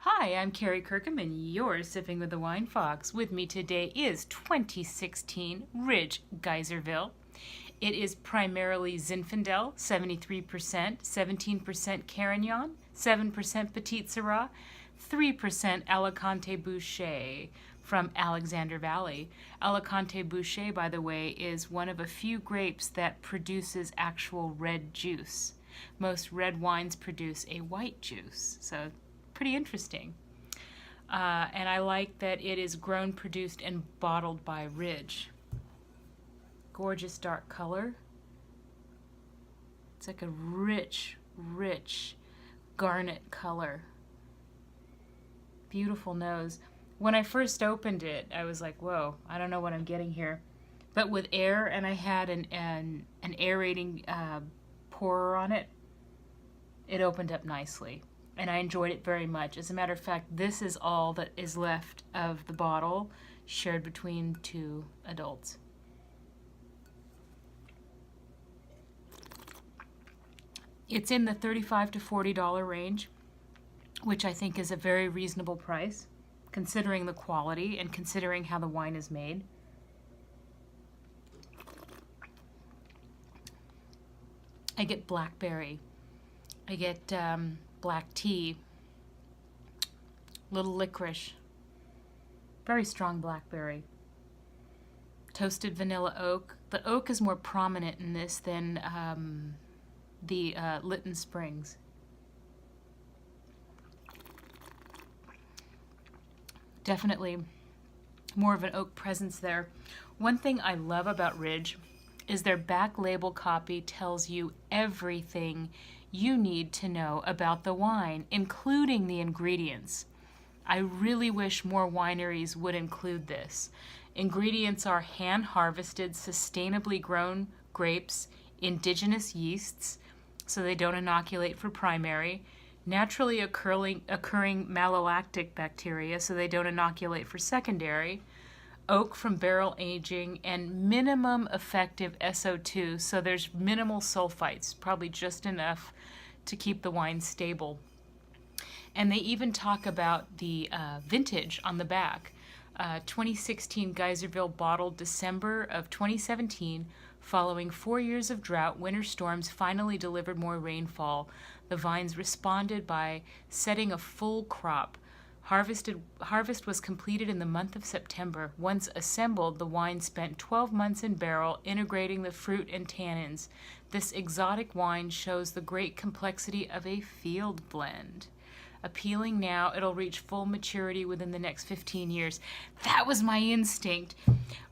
Hi, I'm Kerry Kirkham, and you're Sipping with the Wine Fox. With me today is 2016 Ridge Geyserville. It is primarily Zinfandel, 73%, 17% Carignan, 7% Petit Syrah, 3% Alicante Bouschet from Alexander Valley. Alicante Bouschet, by the way, is one of a few grapes that produces actual red juice. Most red wines produce a white juice, so pretty interesting. And I like that it is grown, produced, and bottled by Ridge. Gorgeous dark color. It's like a rich, rich garnet color. Beautiful nose. When I first opened it, I was like, whoa, I don't know what I'm getting here. But with air, and I had an aerating pourer on it, it opened up nicely. And I enjoyed it very much. As a matter of fact, this is all that is left of the bottle, shared between two adults. It's in the $35 to $40 range, which I think is a very reasonable price, considering the quality and considering how the wine is made. I get blackberry. I get black tea, little licorice, very strong blackberry, toasted vanilla oak. The oak is more prominent in this than the Lytton Springs. Definitely more of an oak presence there. One thing I love about Ridge is their back label copy tells you everything you need to know about the wine, including the ingredients. I really wish more wineries would include this. Ingredients are hand-harvested, sustainably grown grapes, indigenous yeasts, so they don't inoculate for primary, naturally occurring malolactic bacteria, so they don't inoculate for secondary, oak from barrel aging, and minimum effective SO2, so there's minimal sulfites, probably just enough to keep the wine stable. And they even talk about the vintage on the back. 2016 Geyserville bottled December of 2017. Following 4 years of drought, winter storms finally delivered more rainfall. The vines responded by setting a full crop. Harvest was completed in the month of September. Once assembled, the wine spent 12 months in barrel, integrating the fruit and tannins. This exotic wine shows the great complexity of a field blend. Appealing now, it'll reach full maturity within the next 15 years. That was my instinct.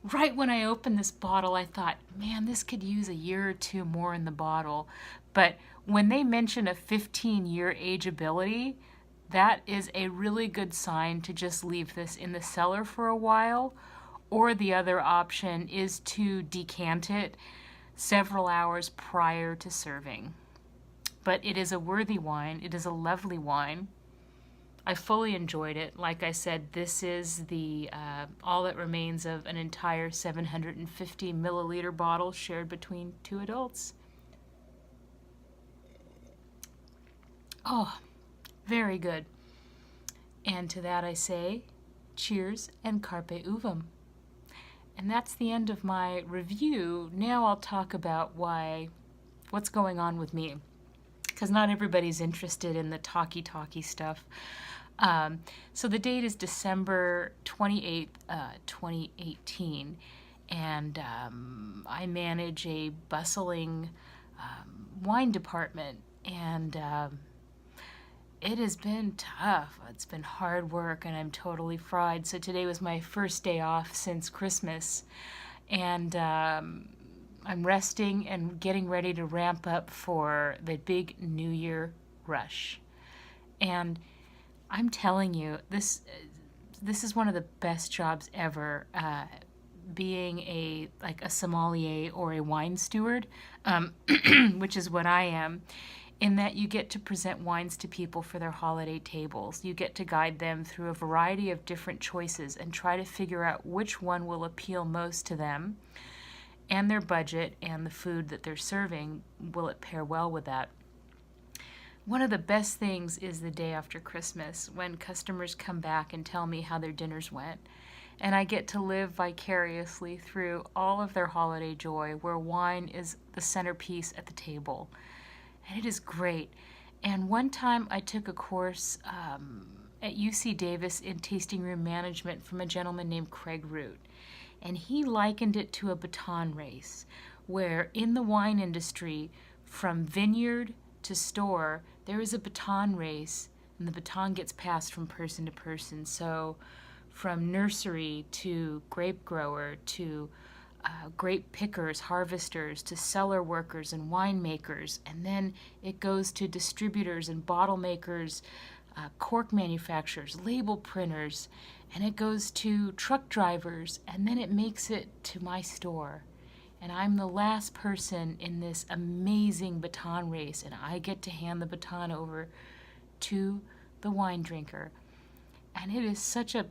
Right when I opened this bottle, I thought, man, this could use a year or two more in the bottle. But when they mention a 15-year ageability, that is a really good sign to just leave this in the cellar for a while, or the other option is to decant it several hours prior to serving. But it is a worthy wine. It is a lovely wine. I fully enjoyed it. Like I said, this is the all that remains of an entire 750 milliliter bottle shared between two adults. Oh, very good. And to that I say, cheers and carpe uvum. And that's the end of my review. Now I'll talk about what's going on with me, because not everybody's interested in the talky stuff. So the date is December 28th, 2018, and I manage a bustling wine department, and it has been tough. It's been hard work, and I'm totally fried. So today was my first day off since Christmas, and I'm resting and getting ready to ramp up for the big New Year rush. And I'm telling you, this is one of the best jobs ever, being a sommelier or a wine steward, which is what I am, in that you get to present wines to people for their holiday tables. You get to guide them through a variety of different choices and try to figure out which one will appeal most to them and their budget, and the food that they're serving, will it pair well with that. One of the best things is the day after Christmas when customers come back and tell me how their dinners went. And I get to live vicariously through all of their holiday joy where wine is the centerpiece at the table. And it is great. And one time I took a course at UC Davis in tasting room management from a gentleman named Craig Root. And he likened it to a baton race, where in the wine industry, from vineyard to store, there is a baton race, and the baton gets passed from person to person. So from nursery to grape grower to grape pickers, harvesters, to cellar workers and winemakers, and then it goes to distributors and bottle makers, cork manufacturers, label printers, and it goes to truck drivers, and then it makes it to my store. And I'm the last person in this amazing baton race, and I get to hand the baton over to the wine drinker. And it is such a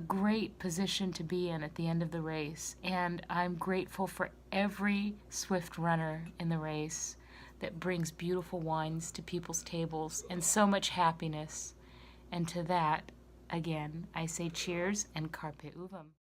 great position to be in at the end of the race. And I'm grateful for every swift runner in the race that brings beautiful wines to people's tables and so much happiness. And to that, again, I say cheers and carpe uvum.